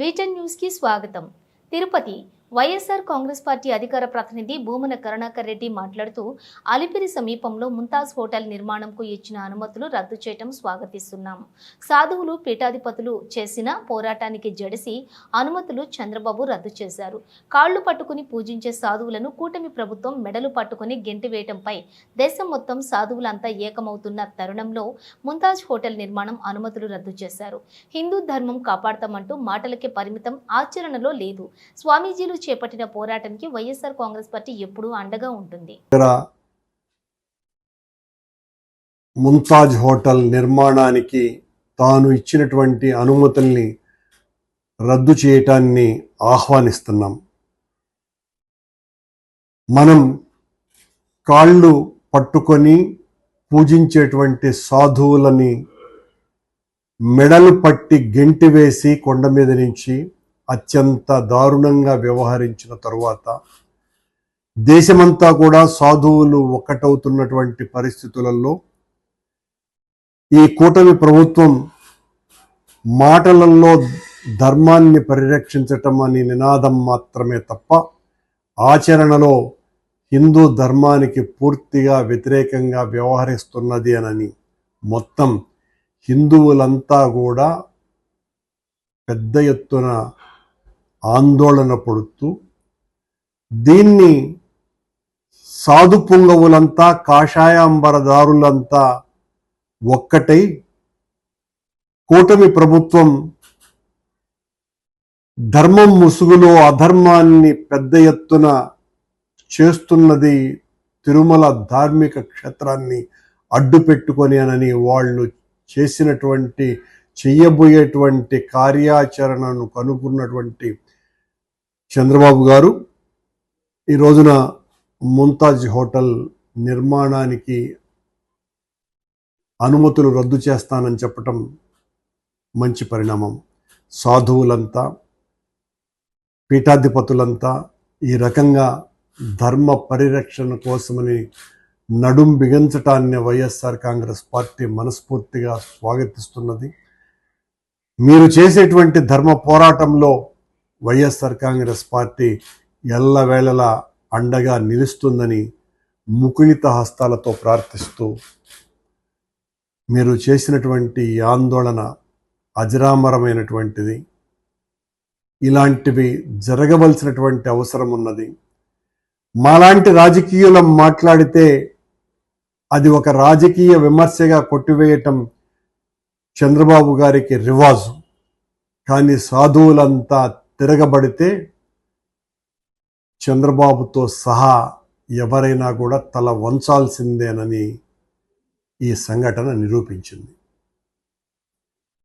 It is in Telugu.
వీటెన్ న్యూస్ కి స్వాగతం. తిరుపతి వైఎస్ఆర్ కాంగ్రెస్ పార్టీ అధికార ప్రతినిధి భూమన కరుణాకర్ రెడ్డి మాట్లాడుతూ అలిపిరి సమీపంలో ముంతాజ్ హోటల్ నిర్మాణంకు ఇచ్చిన అనుమతులు రద్దు చేయడం స్వాగతిస్తున్నాం. సాధువులు పీఠాధిపతులు చేసిన పోరాటానికి జడిసి అనుమతులు చంద్రబాబు రద్దు చేశారు. కాళ్లు పట్టుకుని పూజించే సాధువులను కూటమి ప్రభుత్వం మెడలు పట్టుకుని గెంటివేయడంపై దేశం మొత్తం సాధువులంతా ఏకమవుతున్న తరుణంలో ముంతాజ్ హోటల్ నిర్మాణం అనుమతులు రద్దు చేశారు. హిందూ ధర్మం కాపాడతామంటూ మాటలకే పరిమితం, ఆచరణలో లేదు. స్వామీజీలు చేపట్టిన పోరాటానికి వైఎస్ఆర్ కాంగ్రెస్ పార్టీ ఎప్పుడూ అండగా ఉంటుంది. ముంతాజ్ హోటల్ నిర్మాణానికి తాను ఇచ్చినటువంటి అనుమతుల్ని రద్దు చేయటాన్ని ఆహ్వానిస్తున్నాం. మనం కాళ్ళు పట్టుకొని పూజించేటువంటి సాధువులని మెడలు పట్టి గెంటివేసి కొండ మీద నుంచి అత్యంత దారుణంగా వ్యవహరించిన తరువాత దేశమంతా కూడా సాధువులు ఒక్కటవుతున్నటువంటి పరిస్థితులలో ఈ కూటమి ప్రభుత్వం మాటలలో ధర్మాన్ని పరిరక్షించటం అనే నినాదం మాత్రమే తప్ప ఆచరణలో హిందూ ధర్మానికి పూర్తిగా వ్యతిరేకంగా వ్యవహరిస్తున్నది అని మొత్తం హిందువులంతా కూడా పెద్ద ఎత్తున ఆందోళన పడుతూ దీన్ని సాధు పుంగవులంతా కాషాయాంబరదారులంతా ఒక్కటై కూటమి ప్రభుత్వం ధర్మం ముసుగులో అధర్మాన్ని పెద్ద ఎత్తున చేస్తున్నది, తిరుమల ధార్మిక క్షేత్రాన్ని అడ్డు పెట్టుకొని అని వాళ్ళు చెయ్యబోయేటువంటి కార్యాచరణను కనుగొన్నటువంటి చంద్రబాబు గారు ఈ రోజున ముంతాజ్ హోటల్ నిర్మాణానికి అనుమతులు రద్దు చేస్తానని చెప్పటం మంచి పరిణామం. సాధువులంతా పీఠాధిపతులంతా ఈ రకంగా ధర్మ పరిరక్షణ కోసమని నడుం బిగించటాన్ని వైఎస్ఆర్ కాంగ్రెస్ పార్టీ మనస్ఫూర్తిగా స్వాగతిస్తున్నది. మీరు చేసేటువంటి ధర్మ పోరాటంలో వైఎస్ఆర్ కాంగ్రెస్ పార్టీ ఎల్లవేళలా అండగా నిలుస్తుందని ముకుళిత హస్తాలతో ప్రార్థిస్తూ మీరు చేసినటువంటి ఆందోళన అజరామరమైనటువంటిది. ఇలాంటివి జరగవలసినటువంటి అవసరం ఉన్నది. మాలాంటి రాజకీయులు మాట్లాడితే అది ఒక రాజకీయ విమర్శగా కొట్టివేయటం చంద్రబాబు గారికి రివాజు. కానీ సాధువులంతా తిరగబడితే చంద్రబాబుతో సహా ఎవరైనా కూడా తల వంచాల్సిందేనని ఈ సంఘటన నిరూపించింది.